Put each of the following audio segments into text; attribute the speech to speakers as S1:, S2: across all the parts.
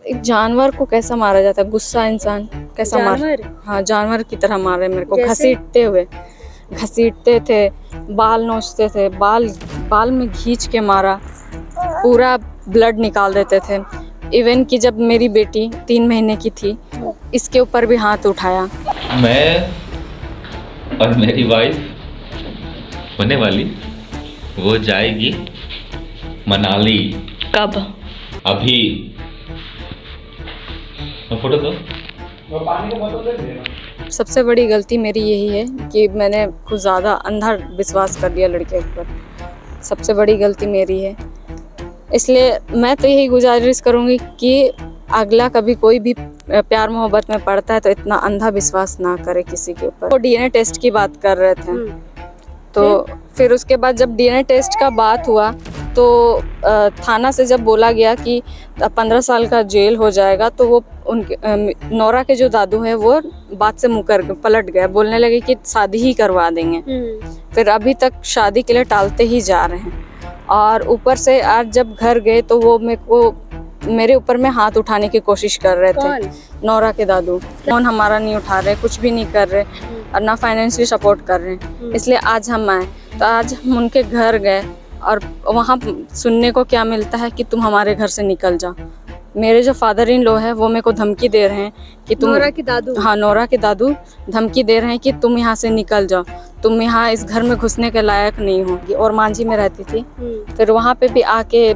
S1: एक जानवर को कैसा मारा जाता है, गुस्सा इंसान कैसा
S2: जानवर?
S1: हाँ, जानवर की तरह मारे मेरे को,
S2: जैसे?
S1: घसीटते थे, बाल नोचते थे, बाल में खींच के मारा, पूरा ब्लड निकाल देते थे। इवन कि जब मेरी बेटी 3 महीने की थी, इसके ऊपर भी हाथ उठाया।
S3: मैं और मेरी वाइफ होने वाली वो जाएगी मनाली।
S2: कब?
S3: अभी फोटो दो।
S1: सबसे बड़ी गलती मेरी यही है कि मैंने कुछ ज़्यादा अंधा विश्वास कर लिया लड़के पर। सबसे बड़ी गलती मेरी है, इसलिए मैं तो यही गुजारिश करूँगी कि अगला कभी कोई भी प्यार मोहब्बत में पड़ता है तो इतना अंधा विश्वास ना करे किसी के ऊपर। वो डीएनए टेस्ट की बात कर रहे थे, तो फिर उसके बाद जब डीएनए टेस्ट का बात हुआ तो थाना से जब बोला गया कि 15 साल का जेल हो जाएगा, तो वो उनके नोरा के जो दादू हैं वो बात से मुकर पलट गए, बोलने लगे कि शादी ही करवा देंगे। फिर अभी तक शादी के लिए टालते ही जा रहे हैं। और ऊपर से आज जब घर गए तो वो मेरे ऊपर में हाथ उठाने की कोशिश कर रहे थे। नोरा के दादू फोन हमारा नहीं उठा रहे, कुछ भी नहीं कर रहे और ना फाइनेंशियली सपोर्ट कर रहे हैं। इसलिए आज हम आए, तो आज हम उनके घर गए और वहाँ सुनने को क्या मिलता है कि तुम हमारे घर से निकल जाओ। मेरे जो फादर इन लॉ है वो मेरे को धमकी दे रहे हैं कि तुम
S2: नोरा के दादू?
S1: हाँ, नोरा के दादू धमकी दे रहे हैं कि तुम यहाँ से निकल जाओ, तुम यहाँ इस घर में घुसने के लायक नहीं होगी। और मांझी में रहती थी, फिर वहाँ पे भी आके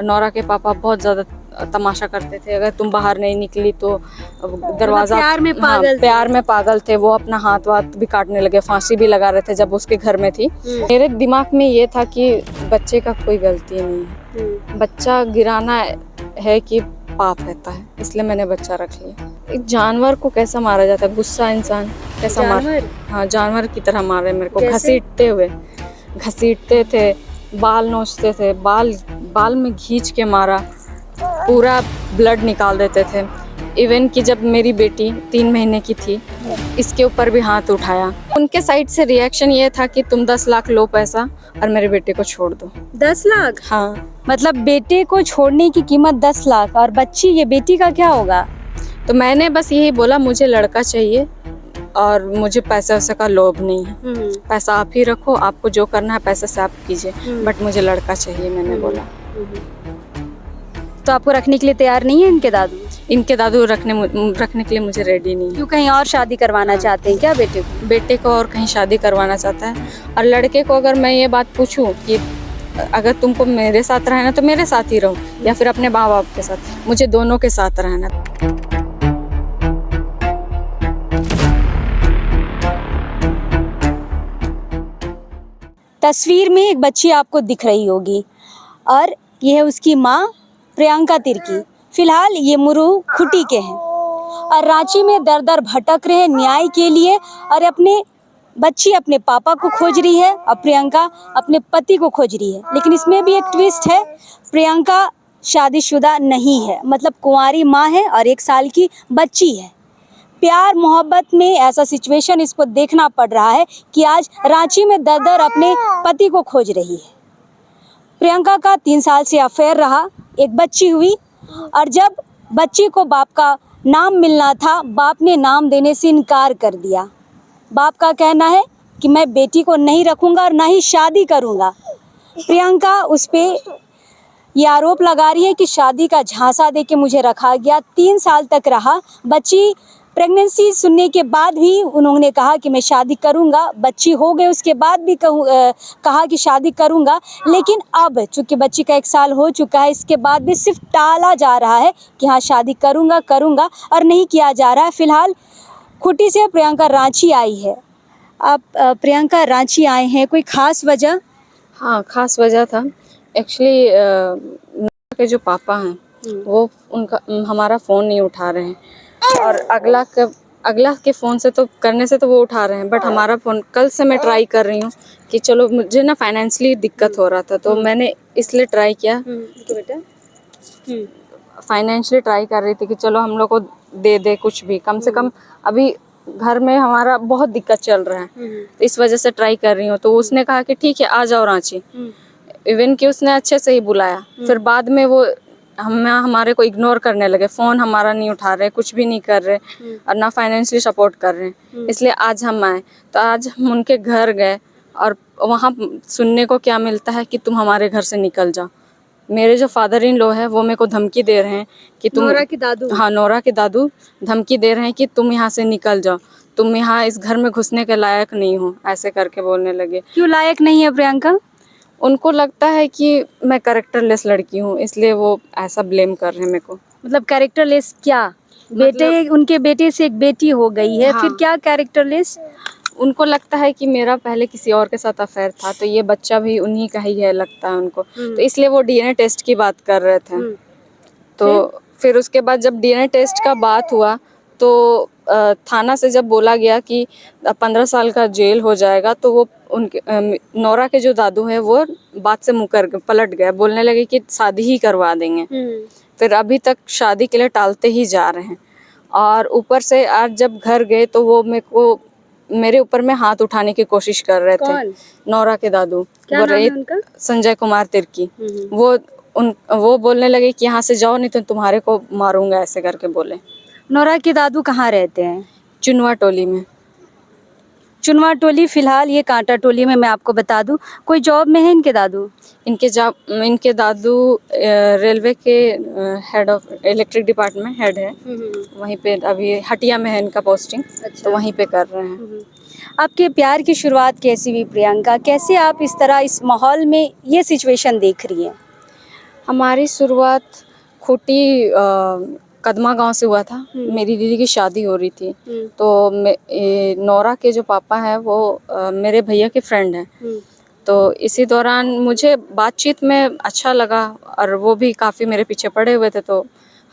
S1: नोरा के पापा बहुत ज़्यादा तमाशा करते थे, अगर तुम बाहर नहीं निकली तो दरवाजा।
S2: प्यार में पागल थे।
S1: प्यार में पागल थे वो, अपना हाथ वाथ भी काटने लगे, फांसी भी लगा रहे थे जब उसके घर में थी। मेरे दिमाग में ये था कि बच्चे का कोई गलती नहीं है, बच्चा गिराना है कि पाप रहता है, इसलिए मैंने बच्चा रख लिया। एक जानवर को कैसा मारा जाता है, गुस्सा इंसान कैसा हाँ, जानवर की तरह मारे मेरे को, घसीटते थे, बाल नोचते थे, बाल में खींच के मारा, पूरा ब्लड निकाल देते थे। इवन कि जब मेरी बेटी 3 महीने की थी, इसके ऊपर भी हाथ उठाया। उनके साइड से रिएक्शन ये था कि तुम 10 लाख लो पैसा और मेरे बेटे को छोड़ दो।
S2: 10 लाख?
S1: हाँ,
S2: मतलब बेटे को छोड़ने की कीमत 10 लाख, और बच्ची, ये बेटी का क्या होगा?
S1: तो मैंने बस यही बोला, मुझे लड़का चाहिए और मुझे पैसे वैसे का लोभ नहीं है, पैसा आप ही रखो, आपको जो करना है पैसे से आप कीजिए, बट मुझे लड़का चाहिए, मैंने बोला।
S2: तो आपको रखने के लिए तैयार नहीं है इनके दादू?
S1: इनके दादू रखने के लिए मुझे रेडी नहीं है।
S2: क्यों, कहीं और शादी करवाना चाहते हैं क्या बेटे को?
S1: बेटे को और कहीं शादी करवाना चाहता है। और लड़के को अगर मैं ये बात पूछूं कि अगर तुमको मेरे साथ रहना तो मेरे साथ ही रहो, या फिर अपने माँ बाप के साथ, मुझे दोनों के साथ रहना।
S2: तस्वीर में एक बच्ची आपको दिख रही होगी और ये है उसकी माँ प्रियंका तिर्की। फिलहाल ये मुरु खुटी के हैं और रांची में दर दर भटक रहे हैं न्याय के लिए, और बच्ची अपने पापा को खोज रही है और प्रियंका अपने पति को खोज रही है। लेकिन इसमें भी एक ट्विस्ट है, प्रियंका शादीशुदा नहीं है, मतलब कुंवारी माँ है और 1 साल की बच्ची है। प्यार मोहब्बत में ऐसा सिचुएशन इसको देखना पड़ रहा है कि आज रांची में दर दर अपने पति को खोज रही है। प्रियंका का 3 साल से अफेयर रहा, एक बच्ची हुई, और जब बच्ची को बाप का नाम मिलना था, बाप ने नाम देने से इनकार कर दिया। बाप का कहना है कि मैं बेटी को नहीं रखूंगा और ना ही शादी करूंगा। प्रियंका उस पे ये आरोप लगा रही है कि शादी का झांसा दे के मुझे रखा गया, 3 साल तक रहा। बच्ची प्रेगनेंसी सुनने के बाद भी उन्होंने कहा कि मैं शादी करूंगा, बच्ची हो गई उसके बाद भी कहा कि शादी करूंगा। लेकिन अब चूंकि बच्ची का 1 साल हो चुका है, इसके बाद भी सिर्फ टाला जा रहा है कि हाँ शादी करूंगा और नहीं किया जा रहा है। फिलहाल खुटी से प्रियंका रांची आई है। आप प्रियंका रांची आए हैं, कोई ख़ास वजह?
S1: हाँ, ख़ास वजह था। एक्चुअली के जो पापा हैं वो उनका हमारा फ़ोन नहीं उठा रहे हैं, और अगला के फ़ोन से तो करने से तो वो उठा रहे हैं, बट हमारा फ़ोन कल से मैं ट्राई कर रही हूँ कि चलो, मुझे ना फाइनेंशियली दिक्कत हो रहा था, तो मैंने इसलिए ट्राई किया। बेटा फाइनेंशियली ट्राई कर रही थी कि चलो हम लोग को दे कुछ भी, कम से कम अभी घर में हमारा बहुत दिक्कत चल रहा है, तो इस वजह से ट्राई कर रही हूँ। तो उसने कहा कि ठीक है आ जाओ रांची। इवन कि उसने अच्छे से ही बुलाया, फिर बाद में वो हमारे को इग्नोर करने लगे, फ़ोन हमारा नहीं उठा रहे, कुछ भी नहीं कर रहे और ना फाइनेंशियली सपोर्ट कर रहे हैं। इसलिए आज हम आए, तो आज हम उनके घर गए और वहाँ सुनने को क्या मिलता है कि तुम हमारे घर से निकल जाओ। मेरे जो फादर इन लॉ है वो मेरे को धमकी दे रहे हैं कि तुम,
S2: नोरा के दादू?
S1: हाँ, नोरा के दादू धमकी दे रहे हैं कि तुम यहाँ से निकल जाओ, तुम यहाँ इस घर में घुसने के लायक नहीं हो, ऐसे करके बोलने लगे।
S2: क्यों लायक नहीं है प्रियंका?
S1: उनको लगता है कि मैं कैरेक्टरलेस लड़की हूँ, इसलिए वो ऐसा ब्लेम कर रहे हैं मेरे को।
S2: मतलब कैरेक्टरलेस क्या? बेटे, उनके बेटे से एक बेटी हो गई है,
S1: हाँ।
S2: फिर क्या कैरेक्टरलेस?
S1: उनको लगता है कि मेरा पहले किसी और के साथ अफेयर था, तो ये बच्चा भी उन्हीं का ही है, लगता है उनको, तो इसलिए वो डीएनए टेस्ट की बात कर रहे थे। तो फिर उसके बाद जब डीएनए टेस्ट का बात हुआ तो थाना से जब बोला गया कि 15 साल का जेल हो जाएगा, तो वो उनके नोरा के जो दादू हैं वो बात से पलट गए, बोलने लगे कि शादी ही करवा देंगे। फिर अभी तक शादी के लिए टालते ही जा रहे हैं। और ऊपर से आज जब घर गए तो वो मेरे ऊपर में हाथ उठाने की कोशिश कर रहे थे।
S2: कौन?
S1: नोरा के दादू।
S2: क्या नाम है उनका?
S1: संजय कुमार तिर्की। वो बोलने लगे कि यहाँ से जाओ नहीं तो तुम्हारे को मारूंगा, ऐसे करके बोले।
S2: नोरा के दादू कहाँ रहते हैं?
S1: चुनवा टोली में।
S2: चुनवा टोली, फिलहाल ये कांटा टोली में। मैं आपको बता दूं, कोई जॉब में है इनके दादू?
S1: इनके दादू रेलवे के head of electric department head है, वहीं पे अभी हटिया में है इनका पोस्टिंग।
S2: अच्छा।
S1: तो वहीं पे कर रहे हैं।
S2: आपके प्यार की शुरुआत कैसी हुई प्रियंका? कैसे आप इस तरह इस माहौल में ये सिचुएशन देख रही हैं?
S1: हमारी शुरुआत खूटी कदमा गांव से हुआ था। मेरी दीदी की शादी हो रही थी, तो नोरा के जो पापा हैं वो मेरे भैया के फ्रेंड हैं। तो इसी दौरान मुझे बातचीत में अच्छा लगा और वो भी काफ़ी मेरे पीछे पड़े हुए थे, तो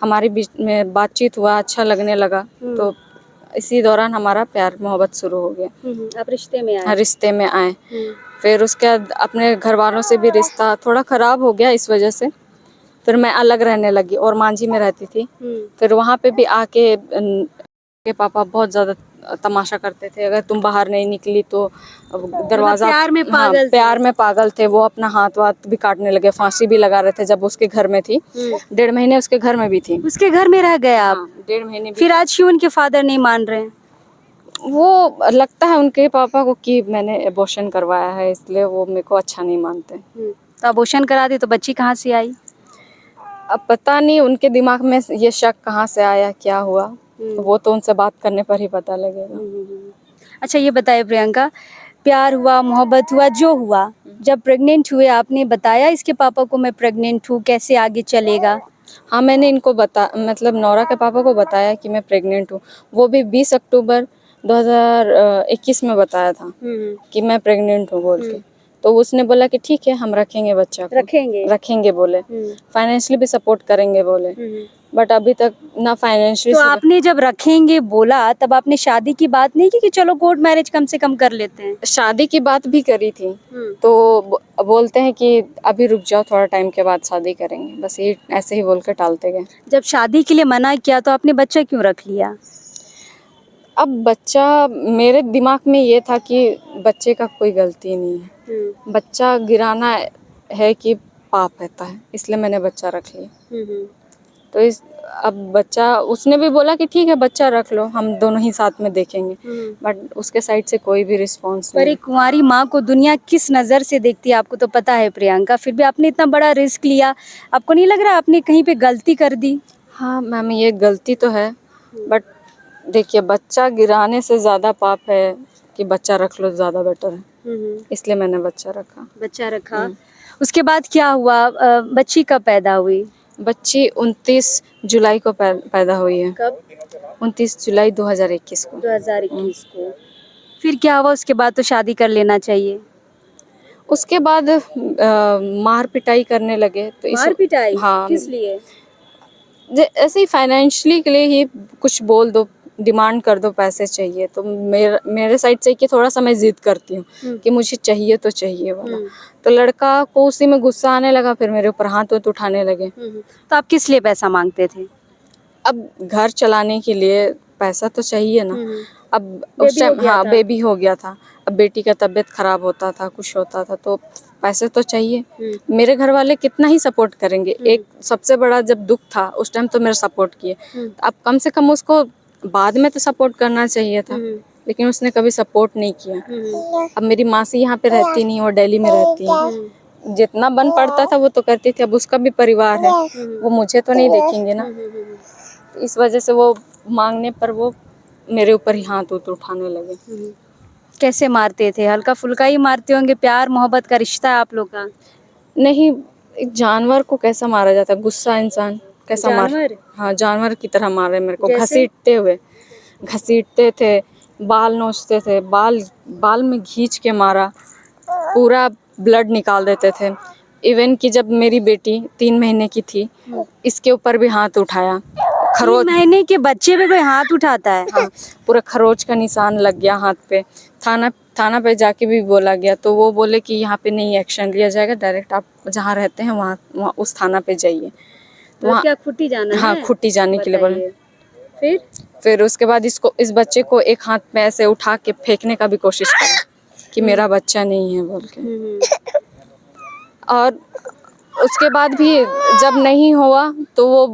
S1: हमारी बीच में बातचीत हुआ, अच्छा लगने लगा। तो इसी दौरान हमारा प्यार मोहब्बत शुरू हो गया।
S2: आप रिश्ते में आए?
S1: हाँ, रिश्ते में आए। फिर उसके बाद अपने घर वालों से भी रिश्ता थोड़ा ख़राब हो गया, इस वजह से फिर मैं अलग रहने लगी और मांझी में रहती थी। फिर वहाँ पे भी आके के पापा बहुत ज़्यादा तमाशा करते थे, अगर तुम बाहर नहीं निकली तो दरवाज़ा,
S2: प्यार में
S1: हाँ,
S2: पागल थे।
S1: प्यार में पागल थे। वो अपना हाथ वाथ भी काटने लगे, फांसी भी लगा रहे थे जब उसके घर में थी। 1.5 महीने उसके घर में भी थी।
S2: उसके घर में रह गए आप?
S1: हाँ, 1.5 महीने भी।
S2: फिर आज क्यों उनके फादर नहीं मान रहे हैं?
S1: वो लगता है उनके पापा को कि मैंने एबॉर्शन करवाया है, इसलिए वो मेरे को अच्छा नहीं मानते।
S2: तो अबॉर्शन करा दी तो बच्ची कहाँ से आई?
S1: अब पता नहीं उनके दिमाग में ये शक कहाँ से आया, क्या हुआ, वो तो उनसे बात करने पर ही पता लगेगा।
S2: अच्छा, ये बताइए प्रियंका, प्यार हुआ, मोहब्बत हुआ, जो हुआ, जब प्रेग्नेंट हुए आपने बताया इसके पापा को मैं प्रेग्नेंट हूँ, कैसे आगे चलेगा?
S1: हाँ, मैंने इनको मतलब नोरा के पापा को बताया कि मैं प्रेग्नेंट हूँ। वो भी 20 अक्टूबर 2021 में बताया था कि मैं प्रेग्नेंट हूँ बोल के। तो उसने बोला कि ठीक है, हम रखेंगे बच्चा को, रखेंगे बोले, फाइनेंशियली भी सपोर्ट करेंगे बोले। बट अभी तक ना फाइनेंशियली।
S2: तो आपने जब रखेंगे बोला तब आपने शादी की बात नहीं की कि चलो कोर्ट मैरिज कम से कम कर लेते हैं?
S1: शादी की बात भी करी थी, तो बोलते हैं कि अभी रुक जाओ, थोड़ा टाइम के बाद शादी करेंगे, बस ये ऐसे ही बोल कर टालते गए।
S2: जब शादी के लिए मना किया तो आपने बच्चा क्यों रख लिया?
S1: अब बच्चा, मेरे दिमाग में ये था कि बच्चे का कोई गलती नहीं है, बच्चा गिराना है कि पाप रहता है, इसलिए मैंने बच्चा रख लिया। तो अब बच्चा, उसने भी बोला कि ठीक है बच्चा रख लो, हम दोनों ही साथ में देखेंगे। बट उसके साइड से कोई भी रिस्पॉन्स
S2: पर
S1: नहीं।
S2: एक कुंवारी माँ को दुनिया किस नज़र से देखती है आपको तो पता है प्रियंका, फिर भी आपने इतना बड़ा रिस्क लिया, आपको नहीं लग रहा आपने कहीं पे गलती कर दी?
S1: हाँ मैम, ये गलती तो है, बट देखिए बच्चा गिराने से ज़्यादा पाप है कि बच्चा रख लो, ज़्यादा बेटर है, इसलिए मैंने बच्चा रखा।
S2: बच्चा रखा। उसके बाद क्या हुआ? बच्ची कब पैदा हुई?
S1: बच्ची 29 जुलाई को पैदा हुई है।
S2: कब?
S1: 29 जुलाई 2021 को।
S2: 2021 को। फिर क्या हुआ उसके बाद? तो शादी कर लेना चाहिए।
S1: उसके बाद मार पिटाई करने लगे। तो
S2: मार पिटाई?
S1: हाँ,
S2: किस लिए?
S1: ऐसे ही फाइनेंशियली के लिए ही कुछ बोल दो, डिमांड कर दो, पैसे चाहिए। तो मेरे साइड से कि थोड़ा सा मैं जिद करती हूँ कि मुझे चाहिए तो चाहिए वाला। तो लड़का को उसी में गुस्सा आने लगा, फिर मेरे ऊपर हाथ वाथ उठाने लगे।
S2: तो आप किस लिए पैसा मांगते थे?
S1: अब घर चलाने के लिए पैसा तो चाहिए ना। अब उस
S2: बेबी हो
S1: टाइम
S2: गया
S1: हाँ
S2: था।
S1: बेबी हो गया था। अब बेटी का तबीयत खराब होता था, कुछ होता था, तो पैसे तो चाहिए। मेरे घर वाले कितना ही सपोर्ट करेंगे। एक सबसे बड़ा जब दुख था उस टाइम तो मेरा सपोर्ट किए। अब कम से कम उसको बाद में तो सपोर्ट करना चाहिए था, लेकिन उसने कभी सपोर्ट नहीं किया। अब मेरी मासी यहाँ पे रहती नहीं, वो दिल्ली में रहती है। जितना बन पड़ता था वो तो करती थी। अब उसका भी परिवार है, वो मुझे तो नहीं देखेंगे ना। इस वजह से वो मांगने पर वो मेरे ऊपर ही हाथ उठाने लगे।
S2: कैसे मारते थे? हल्का फुल्का ही मारते होंगे, प्यार मोहब्बत का रिश्ता है आप लोग का।
S1: नहीं, एक जानवर को कैसा मारा जाता है? गुस्सा इंसान कैसा
S2: जानवर?
S1: हाँ, जानवर की तरह मारे मेरे को।
S2: जैसे?
S1: घसीटते थे, बाल नोचते थे, बाल में खींच के मारा, पूरा ब्लड निकाल देते थे। इवन कि जब मेरी बेटी 3 महीने की थी, इसके ऊपर भी हाथ उठाया।
S2: 3 महीने के बच्चे पे कोई हाथ उठाता है?
S1: हाँ, पूरा खरोच का निशान लग गया हाथ पे। थाना पे जाके भी बोला गया, तो वो बोले कि यहाँ पे नहीं एक्शन लिया जाएगा, डायरेक्ट आप जहाँ रहते हैं वहाँ उस थाना पे जाइए।
S2: तो
S1: वहाँ
S2: क्या खुटी जाना
S1: हाँ,
S2: है?
S1: खुट्टी जाने के लिए बोले।
S2: बताइए।
S1: फिर उसके बाद इस बच्चे को एक हाथ में ऐसे उठा के फेंकने का भी कोशिश करा कि मेरा बच्चा नहीं है बोल के। और उसके बाद भी जब नहीं हुआ तो वो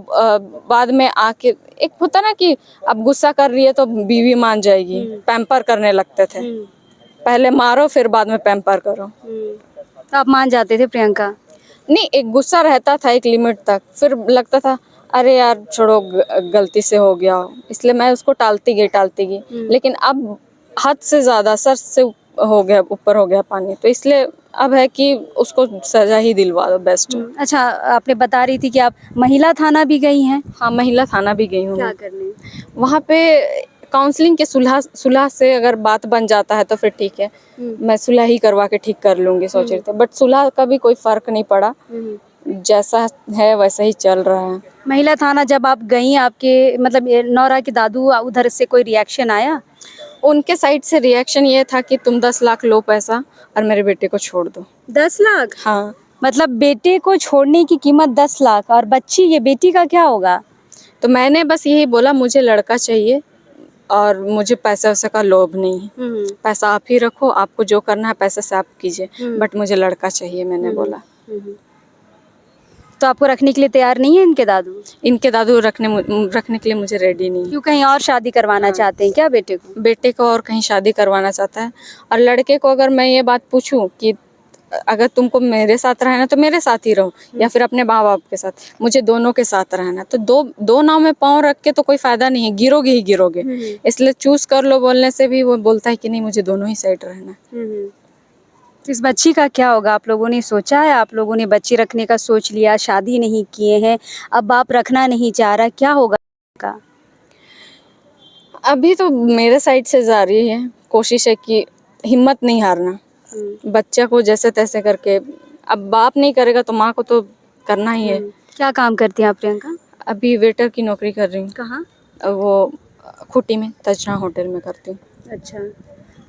S1: बाद में आके, एक होता ना कि अब गुस्सा कर रही है तो बीवी मान जाएगी, पैम्पर करने लगते थे। पहले मारो फिर बाद में पैम्पर करो।
S2: तो आप मान जाते थे प्रियंका?
S1: नहीं, एक गुस्सा रहता था एक लिमिट तक, फिर लगता था अरे यार छोड़ो, गलती से हो गया, इसलिए मैं उसको टालती गई। लेकिन अब हद से ज़्यादा, सर से हो गया, ऊपर हो गया पानी, तो इसलिए अब है कि उसको सजा ही दिलवा दो, बेस्ट।
S2: अच्छा, आपने बता रही थी कि आप महिला थाना भी गई हैं?
S1: हाँ, महिला थाना भी गई हूँ
S2: क्या
S1: मैं।
S2: करने?
S1: वहाँ पे काउंसलिंग के सुलह से अगर बात बन जाता है तो फिर ठीक है, मैं सुलह ही करवा के ठीक कर लूँगी सोच रही थी। बट सुलह का भी कोई फ़र्क नहीं पड़ा, जैसा है वैसा ही चल रहा है।
S2: महिला थाना जब आप गई, आपके मतलब ये नौरा के दादू उधर से कोई रिएक्शन आया?
S1: उनके साइड से रिएक्शन ये था कि तुम 10 लाख लो पैसा और मेरे बेटे को छोड़ दो।
S2: 10 लाख?
S1: हाँ,
S2: मतलब बेटे को छोड़ने की कीमत 10 लाख, और बच्ची, ये बेटी का क्या होगा?
S1: तो मैंने बस यही बोला, मुझे लड़का चाहिए और मुझे पैसा वैसा का लोभ नहीं है। पैसा आप ही रखो, आपको जो करना है पैसे से आप कीजिए, बट मुझे लड़का चाहिए, मैंने बोला।
S2: तो आपको रखने के लिए तैयार नहीं है इनके दादू?
S1: इनके दादू रखने के लिए मुझे रेडी नहीं है।
S2: क्यों, कहीं और शादी करवाना चाहते हैं क्या बेटे को?
S1: बेटे को और कहीं शादी करवाना चाहता है। और लड़के को अगर मैं ये बात पूछूं कि अगर तुमको मेरे साथ रहना तो मेरे साथ ही रहो, या फिर अपने माँ बाप के साथ, मुझे दोनों के साथ रहना, तो दो नाव में पाँव रख के तो कोई फायदा नहीं है, गिरोगे ही गिरोगे। इसलिए चूज कर लो बोलने से भी वो बोलता है कि नहीं, मुझे दोनों ही साइड रहना है।
S2: तो इस बच्ची का क्या होगा? आप लोगों ने सोचा है? आप लोगों ने बच्ची रखने का सोच लिया, शादी नहीं किए हैं, अब बाप रखना नहीं चाह रहा, क्या होगा का?
S1: अभी तो मेरे साइड से जारी है, कोशिश है कि हिम्मत नहीं हारना, बच्चा को जैसे तैसे करके। अब बाप नहीं करेगा तो माँ को तो करना ही है।
S2: क्या काम करती हैं आप प्रियंका?
S1: अभी वेटर की नौकरी कर रही हूँ।
S2: कहाँ?
S1: वो खुटी में, तजना होटल में करती हूँ।
S2: अच्छा,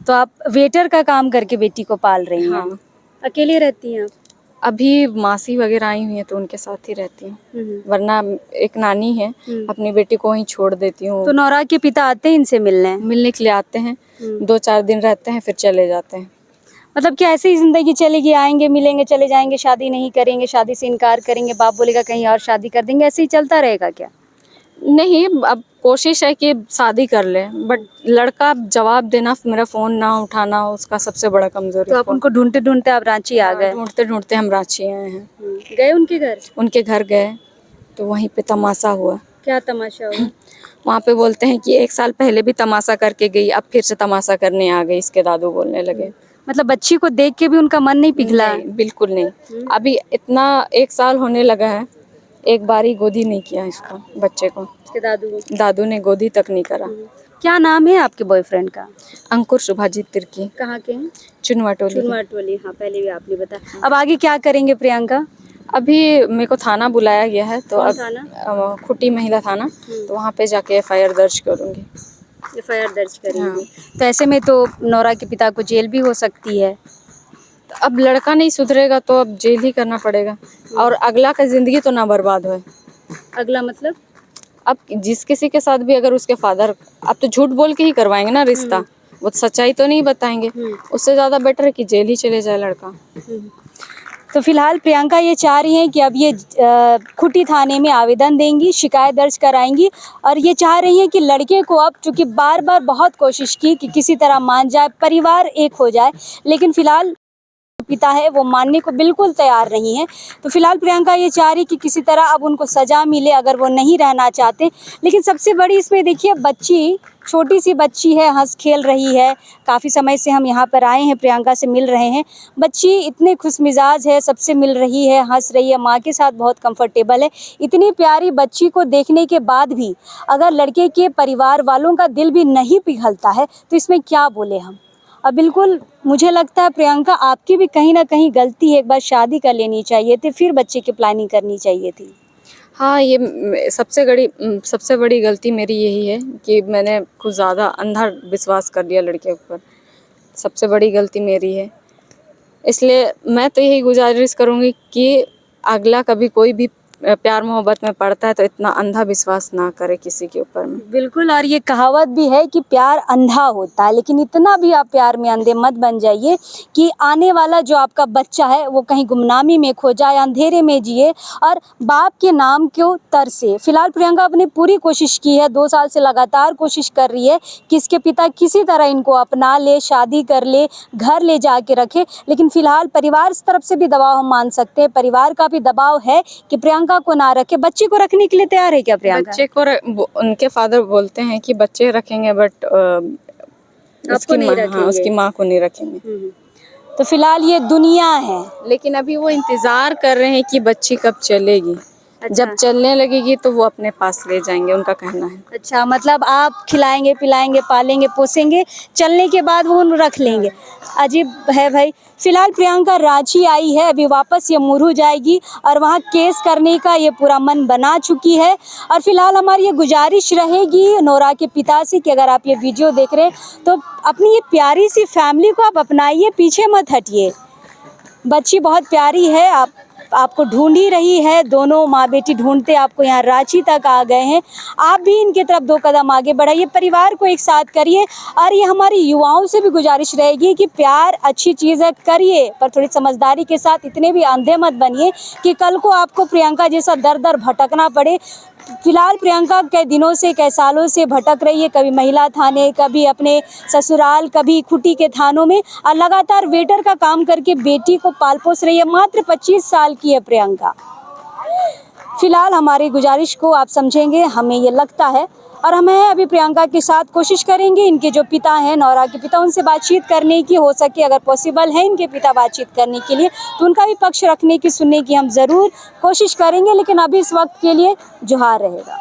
S2: तो आप वेटर का काम करके बेटी को पाल रही हैं?
S1: हाँ।
S2: अकेले रहती हैं आप?
S1: अभी मासी वगैरह आई हुई है तो उनके साथ ही रहती हूँ, वरना एक नानी है, अपनी बेटी को वहीं छोड़ देती हूँ।
S2: तो नौरा के पिता आते हैं इनसे
S1: मिलने के लिए आते हैं, 2-4 दिन रहते हैं फिर चले जाते हैं।
S2: मतलब क्या ऐसे ही जिंदगी चलेगी? आएंगे, मिलेंगे, चले जाएंगे, शादी नहीं करेंगे, शादी से इनकार करेंगे, बाप बोलेगा कहीं और शादी कर देंगे, ऐसे ही चलता रहेगा क्या?
S1: नहीं, अब कोशिश है कि शादी कर ले, बट लड़का जवाब देना, मेरा फ़ोन ना उठाना उसका सबसे बड़ा कमजोरी।
S2: तो आप उनको ढूंढते ढूंढते आप रांची आ गए?
S1: ढूंढते ढूंढते हम रांची आए हैं।
S2: गए उनके घर?
S1: उनके घर गए तो वहीं पे तमाशा हुआ।
S2: क्या तमाशा हुआ?
S1: वहाँ पे बोलते हैं कि 1 साल पहले भी तमाशा करके गई, अब फिर से तमाशा करने आ गई, इसके दादू बोलने लगे।
S2: मतलब बच्ची को देख के भी उनका मन नहीं पिघला?
S1: नहीं, बिल्कुल नहीं। अभी इतना 1 साल होने लगा है, एक बारी गोदी नहीं किया इसको, बच्चे को।
S2: इसके
S1: दादू ने गोदी तक नहीं करा।
S2: क्या नाम है आपके बॉयफ्रेंड का?
S1: अंकुर शुभाजीत तिर्की,
S2: कहाँ के हैं?
S1: चुनवाटोली।
S2: हाँ, पहले भी आपने बताया। अब आगे क्या करेंगे प्रियंका?
S1: अभी मेरे को थाना बुलाया गया है, तो
S2: कौन
S1: अब
S2: थाना?
S1: खुटी महिला थाना, तो वहाँ पे जाके FIR दर्ज करूँगी।
S2: FIR दर्ज करेंगे? तो ऐसे में तो नौरा के पिता को जेल भी हो सकती है।
S1: तो अब लड़का नहीं सुधरेगा तो अब जेल ही करना पड़ेगा, और अगला का जिंदगी तो ना बर्बाद हो।
S2: अगला मतलब?
S1: अब जिस किसी के साथ भी अगर उसके फादर, अब तो झूठ बोल के ही करवाएंगे ना रिश्ता, वो सच्चाई तो नहीं बताएंगे। उससे ज़्यादा बेटर है कि जेल ही चले जाए लड़का।
S2: तो फिलहाल प्रियंका ये चाह रही हैं कि अब ये खुटी थाने में आवेदन देंगी, शिकायत दर्ज कराएंगी और ये चाह रही हैं कि लड़के को, अब चूँकि बार बार बहुत कोशिश की कि किसी तरह मान जाए, परिवार एक हो जाए, लेकिन फिलहाल पिता है वो मानने को बिल्कुल तैयार नहीं है। तो फिलहाल प्रियंका ये चाह रही कि किसी तरह अब उनको सज़ा मिले अगर वो नहीं रहना चाहते। लेकिन सबसे बड़ी इसमें देखिए, बच्ची, छोटी सी बच्ची है, हंस खेल रही है। काफ़ी समय से हम यहाँ पर आए हैं, प्रियंका से मिल रहे हैं। बच्ची इतने खुशमिजाज है, सबसे मिल रही है, हंस रही है, माँ के साथ बहुत कंफर्टेबल है। इतनी प्यारी बच्ची को देखने के बाद भी अगर लड़के के परिवार वालों का दिल भी नहीं पिघलता है तो इसमें क्या बोले हम। अब बिल्कुल मुझे लगता है प्रियंका, आपकी भी कहीं ना कहीं गलती है। एक बार शादी कर लेनी चाहिए थी, फिर बच्चे की प्लानिंग करनी चाहिए थी।
S1: हाँ, ये सबसे बड़ी गलती मेरी यही है कि मैंने कुछ ज़्यादा अंधा विश्वास कर लिया लड़के ऊपर। सबसे बड़ी गलती मेरी है। इसलिए मैं तो यही गुजारिश करूँगी कि अगला कभी कोई भी प्यार मोहब्बत में पड़ता है तो इतना अंधा विश्वास ना करे किसी के ऊपर में।
S2: बिल्कुल, और ये कहावत भी है कि प्यार अंधा होता है, लेकिन इतना भी आप प्यार में अंधे मत बन जाइए कि आने वाला जो आपका बच्चा है वो कहीं गुमनामी में खो जाए, अंधेरे में जिए और बाप के नाम क्यों तरसे। फिलहाल प्रियंका अपनी पूरी कोशिश की है, 2 साल से लगातार कोशिश कर रही है कि इसके पिता किसी तरह इनको अपना ले, शादी कर ले, घर ले जाके रखे। लेकिन फिलहाल परिवार तरफ से भी दबाव हम मान सकते हैं, परिवार का भी दबाव है कि प्रियंका को ना रखे। बच्चे को रखने के लिए तैयार है क्या प्रियंका?
S1: बच्चे को उनके फादर बोलते हैं कि बच्चे रखेंगे, बट उसकी माँ को नहीं रखेंगे।
S2: तो फिलहाल ये दुनिया है।
S1: लेकिन अभी वो इंतजार कर रहे हैं कि बच्ची कब चलेगी। जब चलने लगेगी तो वो अपने पास ले जाएंगे, उनका कहना है।
S2: अच्छा, मतलब आप खिलाएंगे, पिलाएंगे, पालेंगे, पोसेंगे, चलने के बाद वो रख लेंगे। अजीब है भाई। फिलहाल प्रियंका रांची आई है, अभी वापस ये मुरहू जाएगी और वहाँ केस करने का ये पूरा मन बना चुकी है। और फिलहाल हमारी ये गुजारिश रहेगी नोरा के पिता से कि अगर आप ये वीडियो देख रहे हैं तो अपनी ये प्यारी सी फैमिली को आप अपनाइए, पीछे मत हटिए। बच्ची बहुत प्यारी है, आपको ढूंढ ही रही है। दोनों माँ बेटी ढूंढते आपको यहाँ रांची तक आ गए हैं। आप भी इनके तरफ 2 कदम आगे बढ़ाइए, परिवार को एक साथ करिए। और ये हमारी युवाओं से भी गुजारिश रहेगी कि प्यार अच्छी चीज़ है, करिए, पर थोड़ी समझदारी के साथ। इतने भी अंधे मत बनिए कि कल को आपको प्रियंका जैसा दर दर भटकना पड़े। फिलहाल प्रियंका कई दिनों से, कई सालों से भटक रही है, कभी महिला थाने, कभी अपने ससुराल, कभी खुटी के थानों में, और लगातार वेटर का काम करके बेटी को पाल पोस रही है। मात्र 25 साल की है प्रियंका। फिलहाल हमारी गुजारिश को आप समझेंगे, हमें ये लगता है, और हमें अभी प्रियंका के साथ कोशिश करेंगे, इनके जो पिता हैं, नोरा के पिता, उनसे बातचीत करने की, हो सके अगर पॉसिबल है इनके पिता बातचीत करने के लिए तो उनका भी पक्ष रखने की, सुनने की हम ज़रूर कोशिश करेंगे। लेकिन अभी इस वक्त के लिए जोहार रहेगा।